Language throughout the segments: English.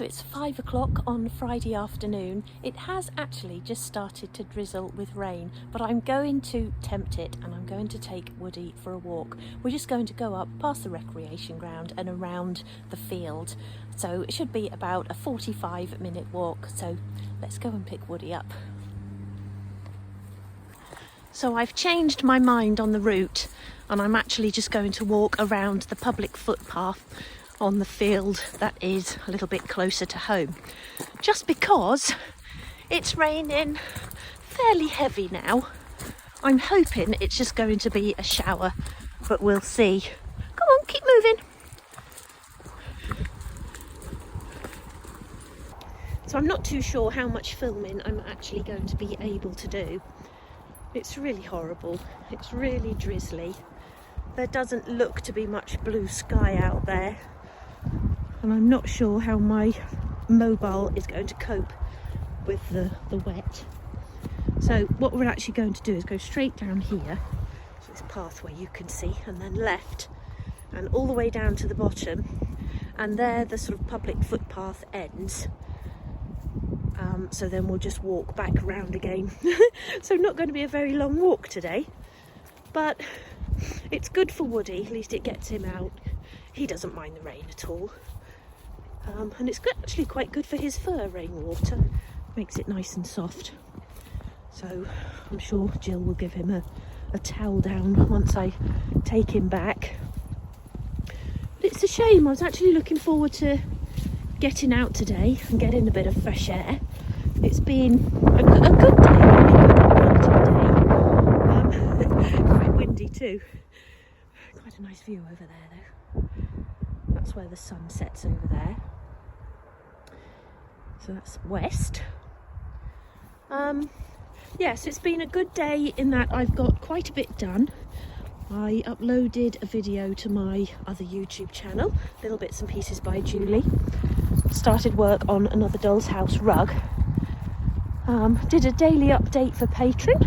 it's 5 o'clock on Friday afternoon. It has actually just started to drizzle with rain, but I'm going to tempt it and I'm going to take Woody for a walk. We're just going to go up past the recreation ground and around the field. So it should be about a 45-minute walk. So let's go and pick Woody up. So I've changed my mind on the route and I'm actually just going to walk around the public footpath on the field that is a little bit closer to home, just because it's raining fairly heavy now. I'm hoping it's just going to be a shower, but we'll see. Come on, keep moving. So I'm not too sure how much filming I'm actually going to be able to do. It's really horrible, it's really drizzly. There doesn't look to be much blue sky out there. And I'm not sure how my mobile is going to cope with the wet. So what we're actually going to do is go straight down here, so this pathway you can see, and then left and all the way down to the bottom, and there the sort of public footpath ends. So then we'll just walk back around again. So not going to be a very long walk today, but it's good for Woody, at least it gets him out. He doesn't mind the rain at all. And it's actually quite good for his fur, rainwater. Makes it nice and soft. So I'm sure Jill will give him a towel down once I take him back. But it's a shame, I was actually looking forward to getting out today and getting a bit of fresh air. It's been a good day, quite windy too. Quite a nice view over there though. That's where the sun sets over there. So that's west. Yes, it's been a good day in that I've got quite a bit done. I uploaded a video to my other YouTube channel, Little Bits and Pieces by Julie. Started work on another doll's house rug. Did a daily update for Patreon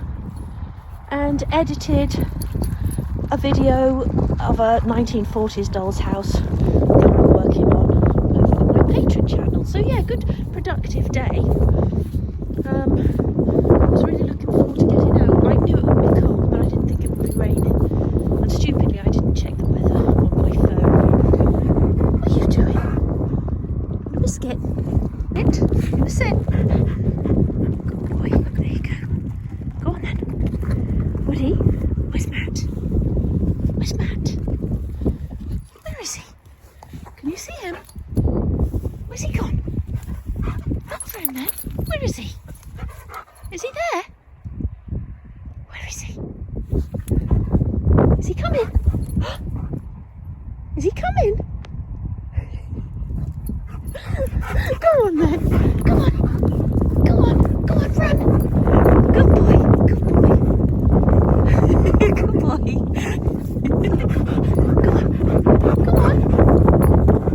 and edited a video of a 1940s doll's house that I'm working on over my Patreon channel. So yeah, good productive day. I was really looking forward to getting out. I knew it would be cold, but I didn't think it would be raining. And stupidly, I didn't check the weather on my phone. What are you doing? Want a biscuit? Sit? You sit? Good boy. There you go. Go on then. Woody, where's Matt? Where's Matt? Where is he? Can you see him? Where's he gone? That friend then? Where is he? Is he there? Where is he? Is he coming? Is he coming? Go on then. Come on. Go on. Go on, run. Good boy. Good boy. Good boy. Go on. Go on. Go on.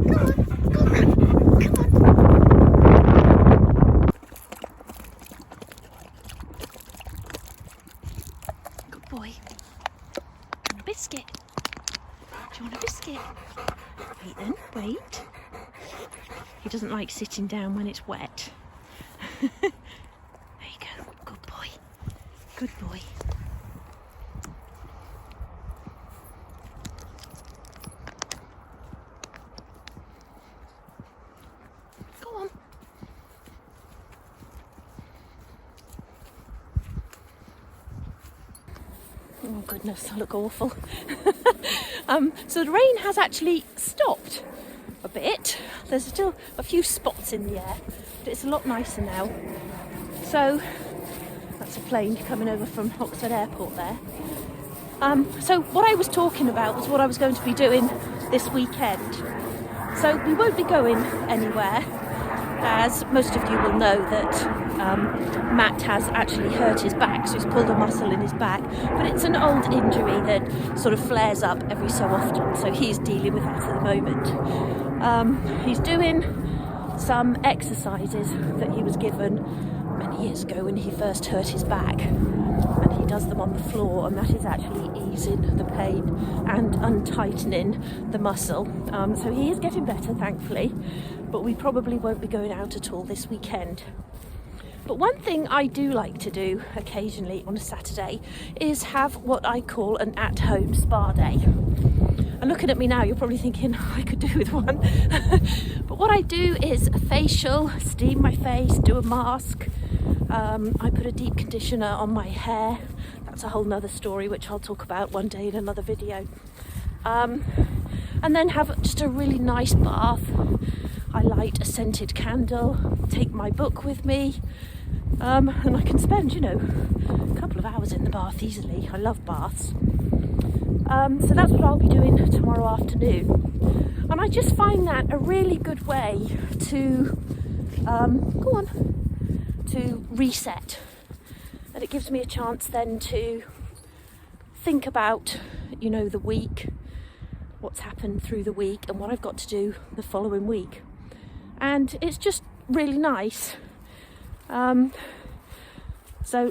Go on, run. Come on. Good boy. Want a biscuit? Do you want a biscuit? Wait then, wait. He doesn't like sitting down when it's wet. There you go. Good boy. Good boy. Go on. Oh goodness, I look awful. So the rain has actually stopped a bit. There's still a few spots in the air, but it's a lot nicer now. So that's a plane coming over from Oxford Airport there. So what I was talking about was what I was going to be doing this weekend. So we won't be going anywhere, as most of you will know that Matt has actually hurt his back, so he's pulled a muscle in his back, but it's an old injury that sort of flares up every so often, so he's dealing with that at the moment. He's doing some exercises that he was given many years ago when he first hurt his back, and he does them on the floor, and that is actually easing the pain and untightening the muscle. So he is getting better, thankfully, but we probably won't be going out at all this weekend. But one thing I do like to do occasionally on a Saturday is have what I call an at-home spa day. And looking at me now, you're probably thinking I could do with one. But what I do is a facial, steam my face, do a mask. I put a deep conditioner on my hair. That's a whole nother story, which I'll talk about one day in another video. And then have just a really nice bath. I light a scented candle, take my book with me, and I can spend, you know, a couple of hours in the bath easily. I love baths. So that's what I'll be doing tomorrow afternoon. And I just find that a really good way to, to reset. And it gives me a chance then to think about, you know, the week, what's happened through the week and what I've got to do the following week. And it's just really nice. So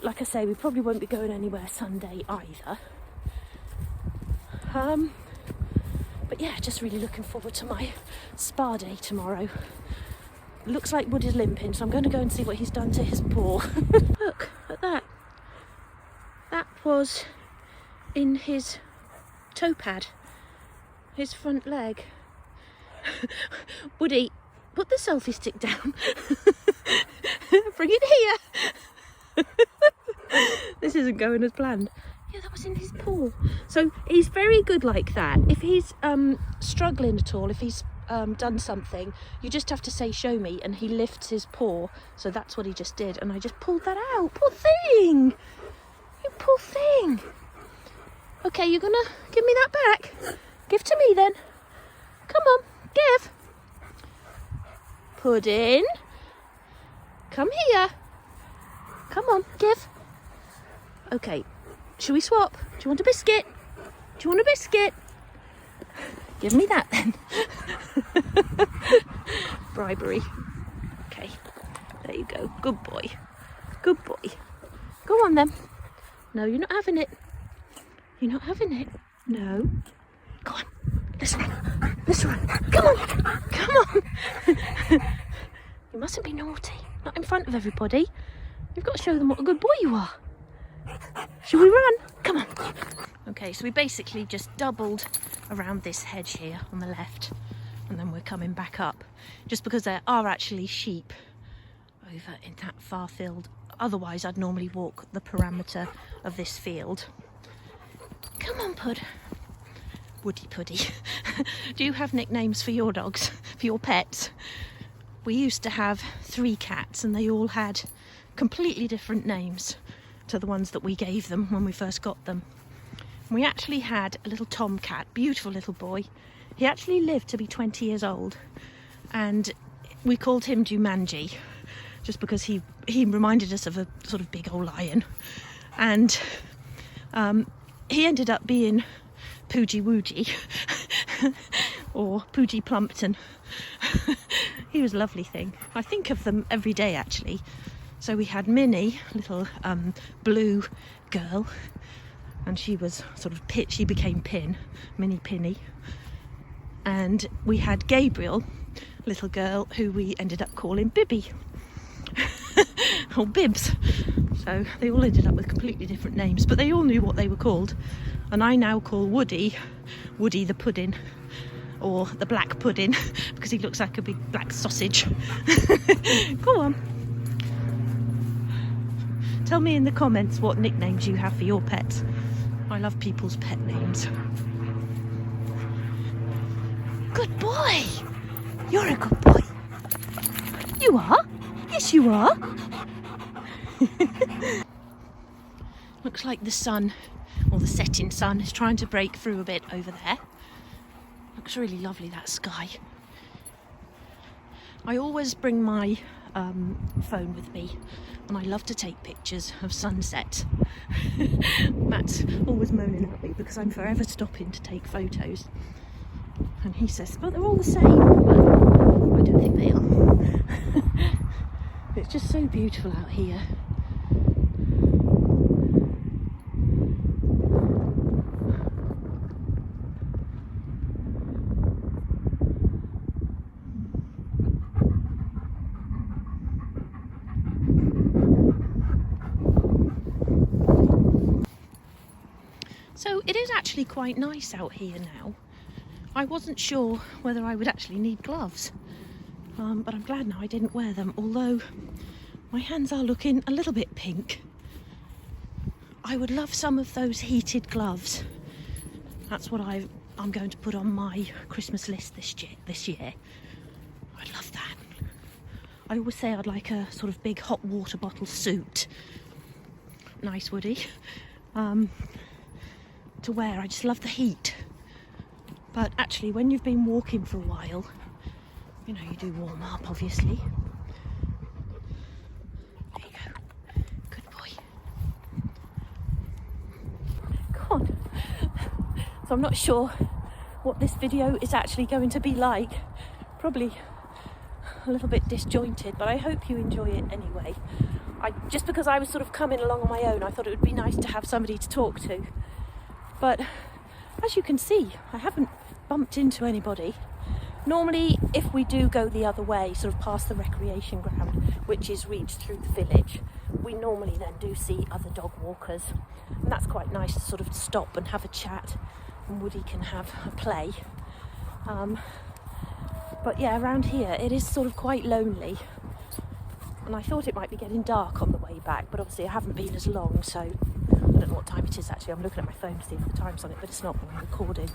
like I say, we probably won't be going anywhere Sunday either. But yeah, just really looking forward to my spa day tomorrow. Looks like Wood is limping, so I'm going to go and see what he's done to his paw. Look at that. That was in his toe pad, his front leg. Woody, put the selfie stick down. Bring it here. This isn't going as planned. Yeah, that was in his paw. So he's very good like that. If he's struggling at all, if he's done something, you just have to say show me, and he lifts his paw. So that's what he just did, and I just pulled that out. Poor thing, you poor thing. Okay, you're gonna give me that back? Give to me then. Come on, give. Pudding, come here. Come on, give. Okay, shall we swap? Do you want a biscuit? Do you want a biscuit? Give me that then. Bribery. Okay, there you go. Good boy. Good boy. Go on then. No, you're not having it. You're not having it. No. Go on. Let's run. Let's run. Come on. Come on. You mustn't be naughty. Not in front of everybody. You've got to show them what a good boy you are. Shall we run? Come on. Okay, so we basically just doubled around this hedge here on the left, and then we're coming back up, just because there are actually sheep over in that far field. Otherwise, I'd normally walk the perimeter of this field. Come on, Pud. Woody Puddy. Do you have nicknames for your dogs, for your pets? We used to have 3 cats, and they all had completely different names to the ones that we gave them when we first got them. We actually had a little tomcat, beautiful little boy. He actually lived to be 20 years old, and we called him Jumanji, just because he reminded us of a sort of big old lion. And he ended up being Poogie Woogie or Poogie Plumpton. He was a lovely thing. I think of them every day actually. So we had Minnie, little blue girl, and she was sort of she became Pin, Minnie Pinny. And we had Gabriel, little girl, who we ended up calling Bibby or Bibs. So they all ended up with completely different names, but they all knew what they were called. And I now call Woody the Pudding, or the Black Pudding, because he looks like a big black sausage. Go on. Tell me in the comments what nicknames you have for your pets. I love people's pet names. Good boy! You're a good boy. You are? Yes, you are. Looks like the sun, or the setting sun, is trying to break through a bit over there. Looks really lovely, that sky. I always bring my phone with me, and I love to take pictures of sunset. Matt's always moaning at me because I'm forever stopping to take photos, and he says, but they're all the same. But I don't think they are. It's just so beautiful out here. So it is actually quite nice out here now. I wasn't sure whether I would actually need gloves, but I'm glad now I didn't wear them, although my hands are looking a little bit pink. I would love some of those heated gloves. That's what I'm going to put on my Christmas list this year. I'd love that. I always say I'd like a sort of big hot water bottle suit. Nice, Woody. To wear. I just love the heat. But actually, when you've been walking for a while, you know, you do warm up, obviously. There you go. Good boy. Come on. So I'm not sure what this video is actually going to be like. Probably a little bit disjointed, but I hope you enjoy it anyway. Just because I was sort of coming along on my own, I thought it would be nice to have somebody to talk to. But as you can see, I haven't bumped into anybody. Normally, if we do go the other way, sort of past the recreation ground, which is reached through the village, we normally then do see other dog walkers. And that's quite nice to sort of stop and have a chat, and Woody can have a play. But yeah, around here, it is sort of quite lonely. And I thought it might be getting dark on the way back, but obviously I haven't been as long, so I don't know what time it is actually. I'm looking at my phone to see if the time's on it, but it's not when I'm recording.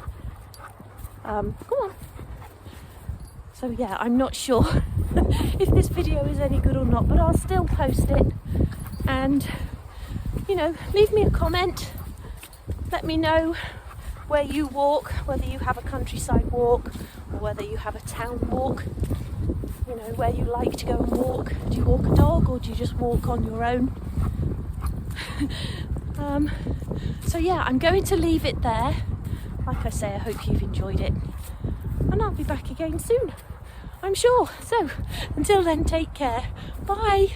Come on. So yeah, I'm not sure if this video is any good or not, but I'll still post it. And, you know, leave me a comment. Let me know where you walk, whether you have a countryside walk or whether you have a town walk. You know, where you like to go and walk. Do you walk a dog or do you just walk on your own? So yeah, I'm going to leave it there. Like I say, I hope you've enjoyed it. And I'll be back again soon, I'm sure. So, until then, take care. Bye.